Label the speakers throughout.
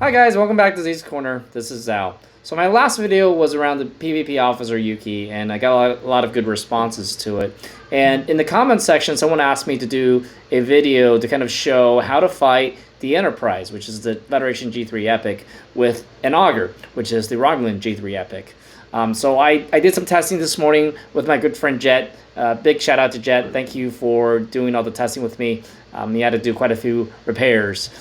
Speaker 1: Hi guys, welcome back to Z's Corner. This is Zal. So my last video was around the PvP Officer Yuki, and I got a lot of good responses to it. And in the comments section, someone asked me to do a video to kind of show how to fight the Enterprise, which is the Federation G3 Epic, with an Augur, which is the Romulan G3 Epic. So I did some testing this morning with my good friend Jet. Big shout out to Jet. Thank you for doing all the testing with me. He had to do quite a few repairs.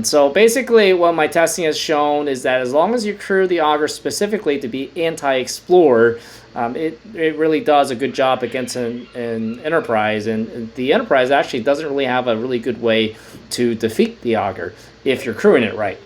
Speaker 1: So basically what my testing has shown is that as long as you crew the Augur specifically to be anti-explorer, it really does a good job against an Enterprise, and the Enterprise actually doesn't really have a really good way to defeat the Augur if you're crewing it right.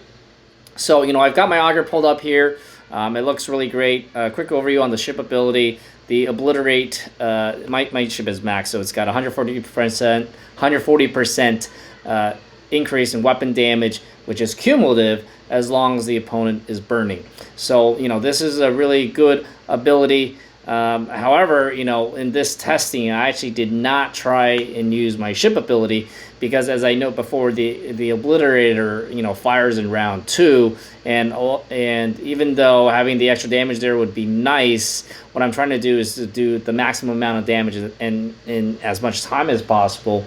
Speaker 1: So, you know, I've got my Augur pulled up here. It looks really great. Quick overview on the ship ability. The Obliterate, my ship is max, so it's got 140% increase in weapon damage, which is cumulative as long as the opponent is burning. So, you know, this is a really good ability. However, you know, in this testing, I actually did not try and use my ship ability because, as I noted before, the Obliterator, you know, fires in round 2, and even though having the extra damage there would be nice, what I'm trying to do is to do the maximum amount of damage in as much time as possible.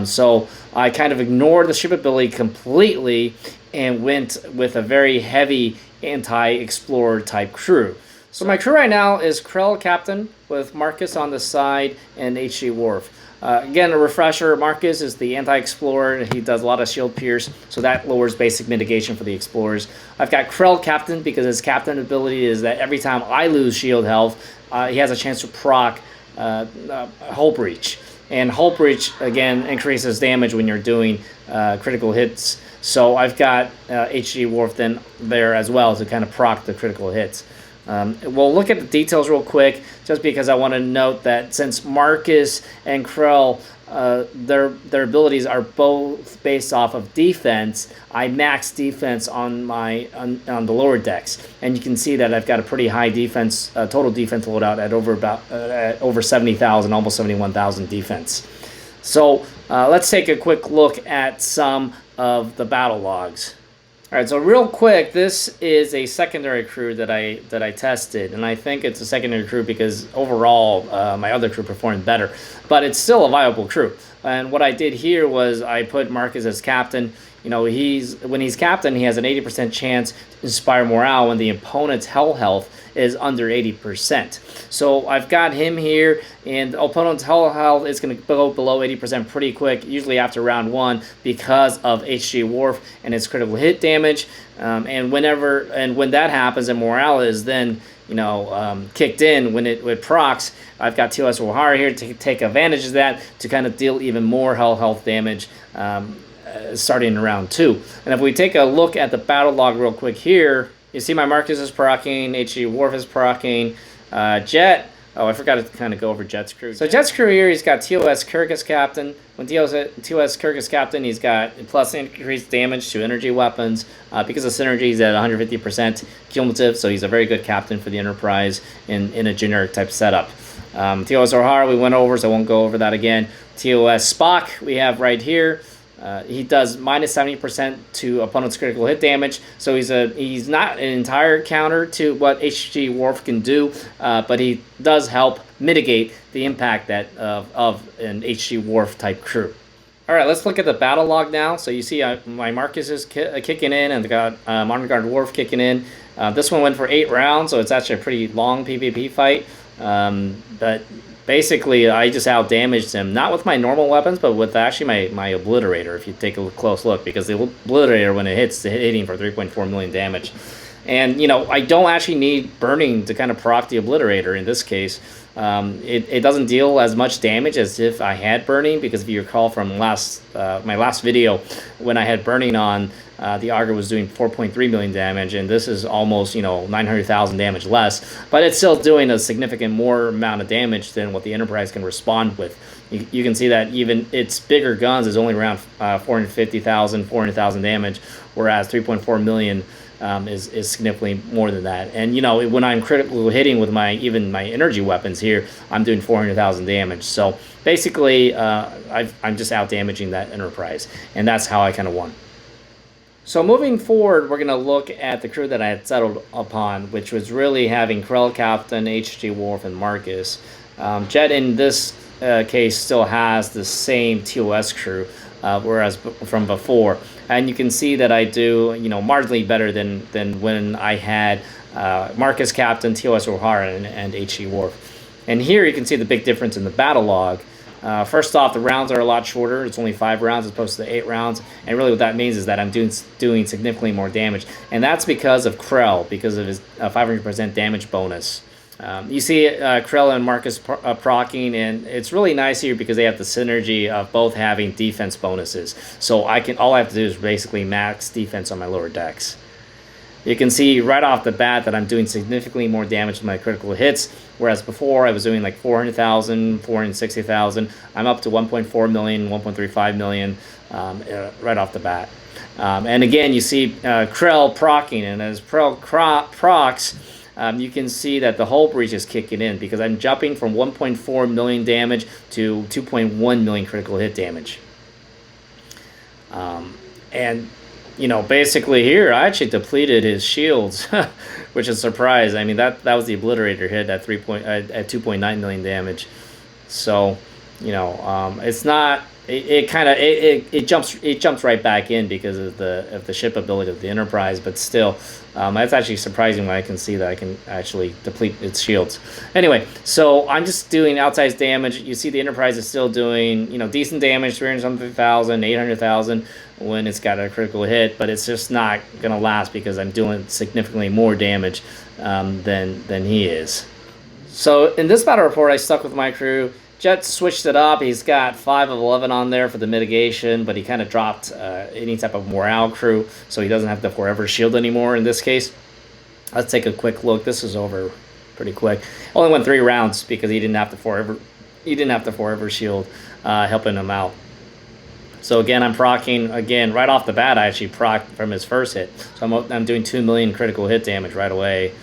Speaker 1: So I kind of ignored the ship ability completely and went with a very heavy anti-explorer type crew. So my crew right now is Krell Captain with Marcus on the side and HG Worf. Again, a refresher, Marcus is the anti-explorer. He does a lot of shield pierce, so that lowers basic mitigation for the explorers. I've got Krell Captain because his captain ability is that every time I lose shield health, he has a chance to proc Hull Breach. And Hull Breach, again, increases damage when you're doing critical hits. So I've got HG Worf then there as well to kind of proc the critical hits. We'll look at the details real quick, just because I want to note that since Marcus and Krell, their abilities are both based off of defense, I max defense on on the lower decks, and you can see that I've got a pretty high defense, total defense loadout at over 70,000, almost 71,000 defense. So let's take a quick look at some of the battle logs. All right, so real quick, this is a secondary crew that I tested, and I think it's a secondary crew because overall my other crew performed better, but it's still a viable crew. And what I did here was I put Marcus as captain. You know, when he's captain, he has an 80% chance to inspire morale when the opponent's hell health is under 80%. So I've got him here, and the opponent's hell health is going to go below 80% pretty quick, usually after round 1, because of HG Worf and its critical hit damage. And when that happens and morale is then, you know, kicked in when it procs, I've got TOS O'Hara here to take advantage of that to kind of deal even more hell health damage starting in round 2. And if we take a look at the battle log real quick here, you see my Marcus is proccing, HG Worf is proccing, Jet. Oh, I forgot to kind of go over Jet's crew. So Jet's crew here, he's got TOS Kirk as captain. When TOS Kirk is captain, he's got plus increased damage to energy weapons. Because of synergy, he's at 150% cumulative, so he's a very good captain for the Enterprise in a generic type setup. TOS O'Hara we went over, so I won't go over that again. TOS Spock we have right here. He does minus 70% to opponent's critical hit damage, so he's not an entire counter to what HG Worf can do, but he does help mitigate the impact of an HG Worf type crew. All right, let's look at the battle log now. So you see my Marcus is kicking in, and got Modern Guard Worf kicking in. This one went for 8 rounds, so it's actually a pretty long PvP fight, but basically, I just out-damaged him, not with my normal weapons, but with actually my Obliterator, if you take a close look, because the Obliterator, when it hits, it's hitting for 3.4 million damage. And, you know, I don't actually need burning to kind of proc the Obliterator in this case. It doesn't deal as much damage as if I had burning, because if you recall from my last video, when I had burning on, the Augur was doing 4.3 million damage, and this is almost, you know, 900,000 damage less, but it's still doing a significant more amount of damage than what the Enterprise can respond with. You can see that even its bigger guns is only around 450,000, 400,000 damage, whereas 3.4 million is significantly more than that. And, you know, when I'm critical hitting with even my energy weapons here, I'm doing 400,000 damage. So basically, I'm just out damaging that Enterprise, and that's how I kind of won. So moving forward, we're going to look at the crew that I had settled upon, which was really having Krell, Captain, HG Wolf, and Marcus. Jet in this case still has the same TOS crew, whereas from before. And you can see that I do, marginally better than when I had Marcus, Captain, TOS O'Hara, and HG Wolf. And here you can see the big difference in the battle log. First off, the rounds are a lot shorter. It's only 5 rounds as opposed to the 8 rounds. And really what that means is that I'm doing significantly more damage. And that's because of Krell, because of his 500% damage bonus. You see Krell and Marcus proccing, and it's really nice here because they have the synergy of both having defense bonuses. So all I have to do is basically max defense on my lower decks. You can see right off the bat that I'm doing significantly more damage to my critical hits, whereas before I was doing like 400,000, 460,000. I'm up to 1.4 million, 1.35 million right off the bat. And again, you see Krell proccing, and as Krell procs, you can see that the hull breach is kicking in because I'm jumping from 1.4 million damage to 2.1 million critical hit damage. And basically here, I actually depleted his shields, which is a surprise. I mean, that was the Obliterator hit at 2.9 million damage. So, it's not. It jumps right back in because of the ship ability of the Enterprise, but still, that's actually surprising when I can see that I can actually deplete its shields. Anyway, so I'm just doing outsized damage. You see the Enterprise is still doing decent damage, 300,000, 800,000 when it's got a critical hit, but it's just not gonna last because I'm doing significantly more damage than he is. So in this battle report, I stuck with my crew. Jet switched it up. He's got 5 of 11 on there for the mitigation, but he kind of dropped any type of morale crew, so he doesn't have the forever shield anymore in this case. Let's take a quick look. This is over pretty quick. Only went 3 rounds because he didn't have the forever shield helping him out. So again, I'm proccing again right off the bat. I actually procced from his first hit, so I'm doing 2 million critical hit damage right away.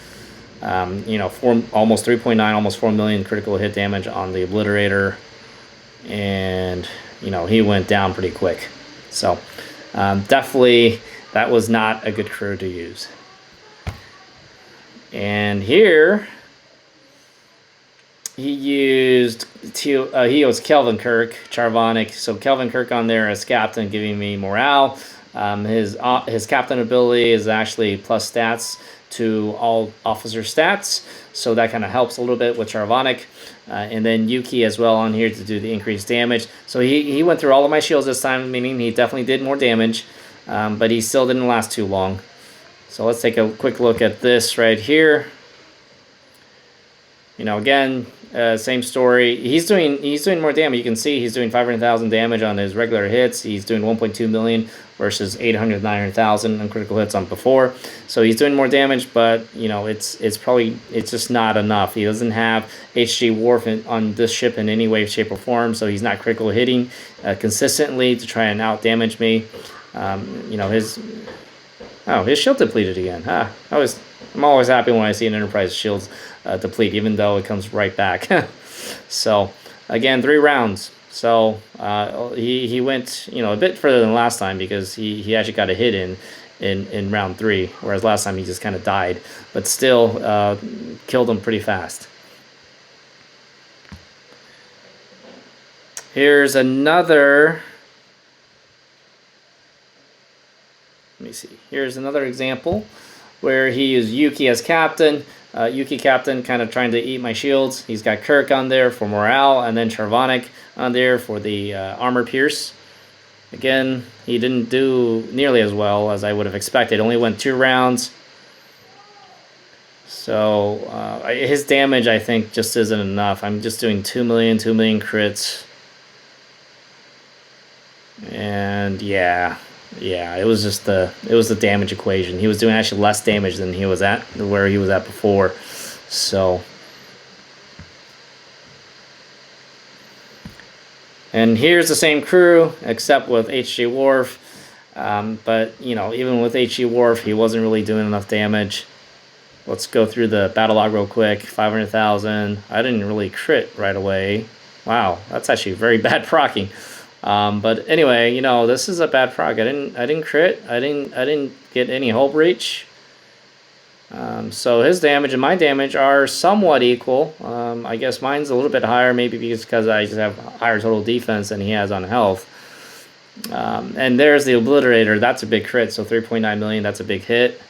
Speaker 1: Almost 3.9, almost 4 million critical hit damage on the Obliterator, and he went down pretty quick. So definitely that was not a good crew to use. And here he used Kelvin Kirk, Charvonic. So Kelvin Kirk on there as captain, giving me morale. His captain ability is actually plus stats to all officer stats, so that kind of helps a little bit with Charvonic. And then Yuki as well on here to do the increased damage. So he went through all of my shields this time, meaning he definitely did more damage, but he still didn't last too long. So let's take a quick look at this right here. Again, same story. He's doing more damage. You can see he's doing 500,000 damage on his regular hits. He's doing 1.2 million versus 800, 900,000 on critical hits on before. So he's doing more damage, but it's just not enough. He doesn't have HG Worf on this ship in any way, shape, or form. So he's not critical hitting consistently to try and out damage me. His shield depleted again. I'm always happy when I see an Enterprise shields deplete, even though it comes right back. So again, 3 rounds. So he went a bit further than last time because he actually got a hit in round 3, whereas last time he just kind of died, but still killed him pretty fast. Here's another. Let me see. Here's another example where he used Yuki as captain. Yuki captain kind of trying to eat my shields. He's got Kirk on there for morale, and then Charvonic on there for the armor pierce. Again, he didn't do nearly as well as I would have expected. Only went 2 rounds. So his damage, I think, just isn't enough. I'm just doing 2 million crits. And yeah, it was just the damage equation. He was doing actually less damage than he was at where he was at before. So, and here's the same crew except with HG Worf. But even with HG Worf, he wasn't really doing enough damage. Let's go through the battle log real quick. 500,000. I didn't really crit right away. Wow, that's actually very bad proccing. But anyway, you know, this is a bad proc. I didn't crit. I didn't get any hull breach. So his damage and my damage are somewhat equal. I guess mine's a little bit higher, maybe because I just have higher total defense than he has on health. And there's the Obliterator. That's a big crit, so 3.9 million, that's a big hit.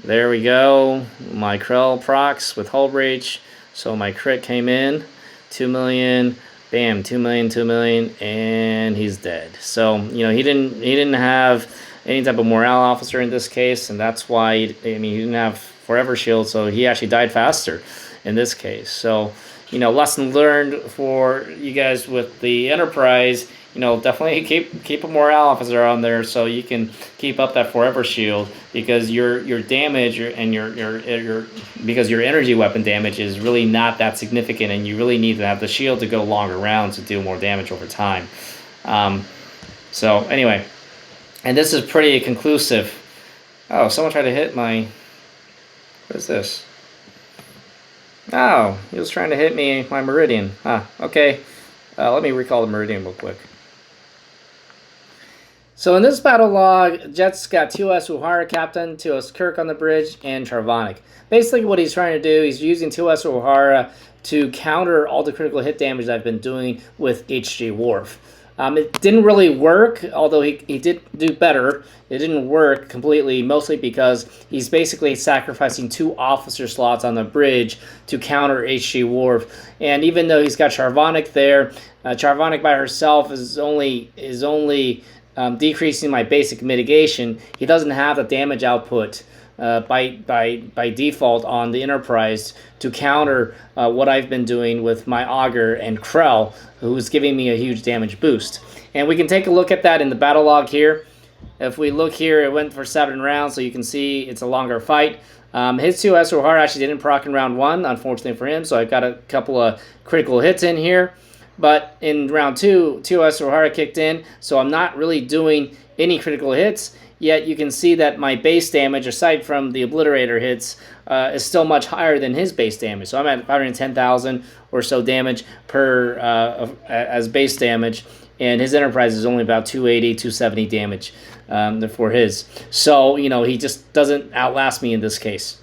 Speaker 1: There we go. My Krell procs with hull breach. So my crit came in, 2 million, bam, 2 million, 2 million, and he's dead. So, you know, he didn't have any type of morale officer in this case, and that's why, he didn't have forever shield, so he actually died faster in this case. So, you know, lesson learned for you guys with the Enterprise, you know, definitely keep a morale officer on there so you can keep up that forever shield, because your damage and your because your energy weapon damage is really not that significant, and you really need to have the shield to go longer rounds to do more damage over time. So anyway, and this is pretty conclusive. Oh, someone tried to hit my... What is this? Oh, he was trying to hit me, my Meridian. Okay. Let me recall the Meridian real quick. So in this battle log, Jet's got TOS Uhura Captain, TOS Kirk on the bridge, and Charvonic. Basically what he's trying to do, he's using TOS Uhura to counter all the critical hit damage I've been doing with HG Worf. It didn't really work, although he did do better. It didn't work completely, mostly because he's basically sacrificing 2 officer slots on the bridge to counter HG Worf. And even though he's got Charvonic there, Charvonic by herself is only decreasing my basic mitigation. He doesn't have the damage output by default on the Enterprise to counter what I've been doing with my Augur and Krell, who's giving me a huge damage boost. And we can take a look at that in the battle log here. If we look here, it went for 7 rounds, so you can see it's a longer fight. His 2 Esrohar actually didn't proc in round 1, unfortunately for him, so I got a couple of critical hits in here. But in round 2, TOS Uhura kicked in, so I'm not really doing any critical hits. Yet you can see that my base damage, aside from the Obliterator hits, is still much higher than his base damage. So I'm at 510,000 or so damage per as base damage, and his Enterprise is only about 280, 270 damage for his. So, you know, he just doesn't outlast me in this case.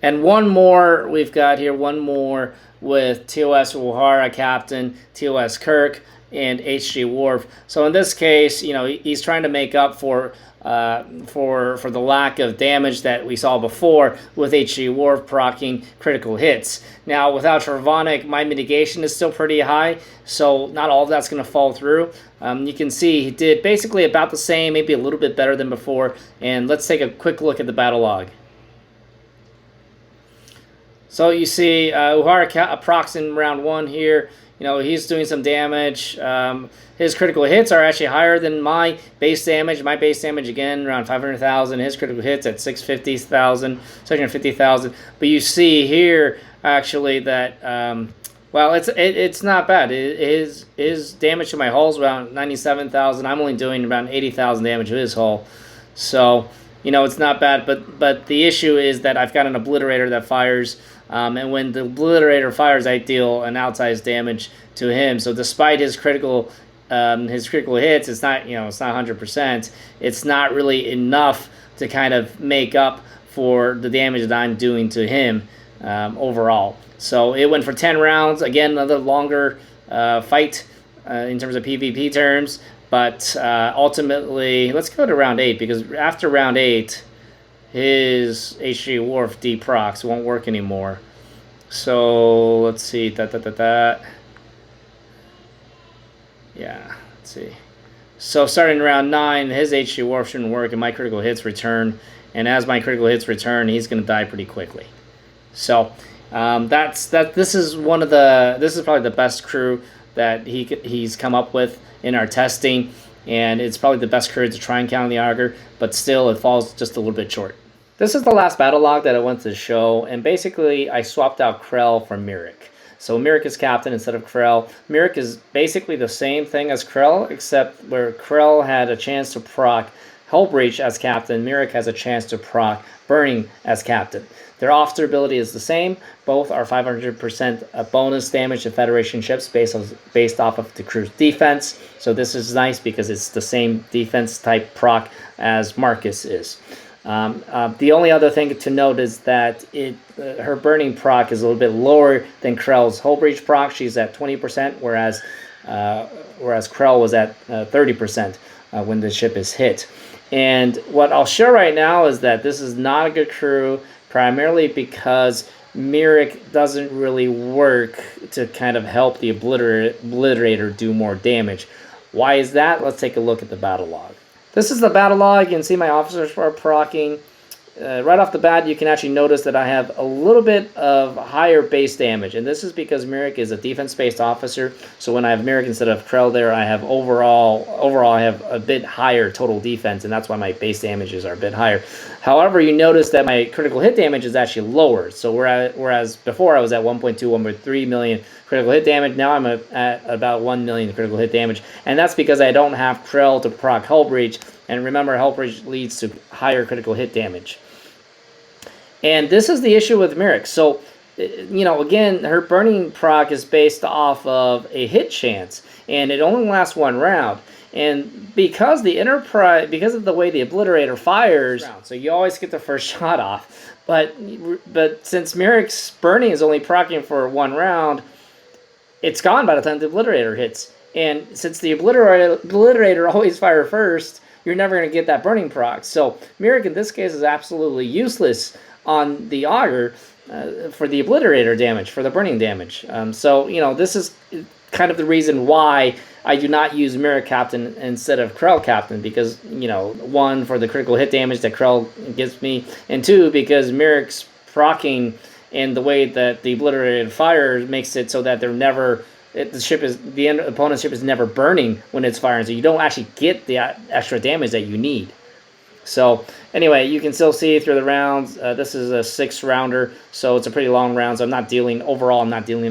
Speaker 1: And one more, we've got here one more with TOS Uhura Captain, TOS Kirk, and HG Worf. So in this case, you know, he's trying to make up for the lack of damage that we saw before with HG Worf proccing critical hits. Now, without Charvonic, my mitigation is still pretty high, so not all of that's going to fall through. You can see he did basically about the same, maybe a little bit better than before. And let's take a quick look at the battle log. So you see Uhura procs in round 1 here. You know, he's doing some damage. His critical hits are actually higher than my base damage. My base damage, again, around 500,000. His critical hits at 650,000. But you see here, actually, that, well, it's not bad. His damage to my hull is around 97,000. I'm only doing around 80,000 damage to his hull. So, you know, it's not bad. But the issue is that I've got an Obliterator that fires... and when the Obliterator fires, I deal an outsized damage to him. So despite his critical hits, it's not, you know, it's not 100%. It's not really enough to kind of make up for the damage that I'm doing to him overall. So it went for 10 rounds. Again, another longer fight in terms of PvP terms. But ultimately, let's go to round 8, because after round 8, his HG Worf D-procs won't work anymore. So let's see. Yeah, let's see. So starting around 9, his HG Worf shouldn't work, and my critical hits return. And as my critical hits return, he's going to die pretty quickly. So this is probably the best crew that he's come up with in our testing, and it's probably the best crew to try and counter the Augur, but still it falls just a little bit short. This is the last battle log that I went to show, and basically I swapped out Krell for Mirik. So Mirik is captain instead of Krell. Mirik is basically the same thing as Krell, except where Krell had a chance to proc Hull Breach as captain, Myrick has a chance to proc Burning as captain. Their officer ability is the same. Both are 500% bonus damage to Federation ships based off of the crew's defense. So this is nice because it's the same defense type proc as Marcus is. The only other thing to note is that her burning proc is a little bit lower than Krell's Hull Breach proc. She's at 20%, whereas Krell was at 30% when the ship is hit. And what I'll show right now is that this is not a good crew, primarily because Myrick doesn't really work to kind of help the Obliterator do more damage. Why is that? Let's take a look at the battle log. This is the battle log. You can see my officers are proccing. Right off the bat, you can actually notice that I have a little bit of higher base damage, and this is because Myrick is a defense-based officer. So when I have Myrick instead of Krell there, I have overall I have a bit higher total defense, and that's why my base damages are a bit higher. However, you notice that my critical hit damage is actually lower. So whereas before I was at 1.2, 1.3 million critical hit damage, now I'm at about 1 million critical hit damage, and that's because I don't have Krell to proc Hull Breach. And remember, Hull Breach leads to higher critical hit damage. And this is the issue with Myrick. So, again, her burning proc is based off of a hit chance, and it only lasts one round. And because of the way the Obliterator fires, so you always get the first shot off. But since Myrick's burning is only proccing for one round, it's gone by the time the Obliterator hits. And since the Obliterator always fires first, you're never going to get that burning proc. So Myrick in this case is absolutely useless on the Augur for the Obliterator damage, for the burning damage. So, this is kind of the reason why I do not use Myrick captain instead of Krell captain, because, one, for the critical hit damage that Krell gives me, and two, because Myrick's proccing and the way that the Obliterated fires makes it so that they're never... the opponent's ship is never burning when it's firing, so you don't actually get the extra damage that you need. So anyway, you can still see through the rounds. This is a 6-rounder, so it's a pretty long round. So I'm not dealing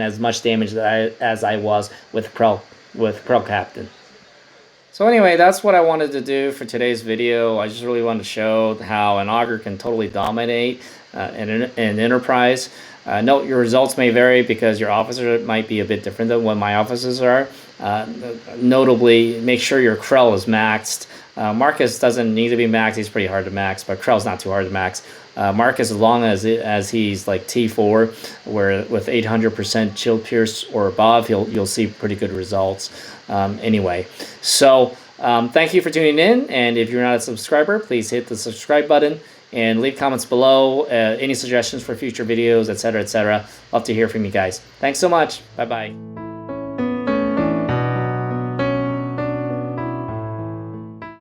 Speaker 1: as much damage as I was with Krell captain. So anyway, that's what I wanted to do for today's video. I just really wanted to show how an Augur can totally dominate an Enterprise. Note your results may vary because your officer might be a bit different than what my officers are. Notably, make sure your Krell is maxed. Marcus doesn't need to be maxed. He's pretty hard to max, but Krell's not too hard to max. Marcus, as long as he's like T4, where with 800% Shield Pierce or above, you'll see pretty good results. Anyway, so thank you for tuning in, and if you're not a subscriber, please hit the subscribe button and leave comments below, any suggestions for future videos, etc., etc. Love to hear from you guys. Thanks so much. Bye-bye.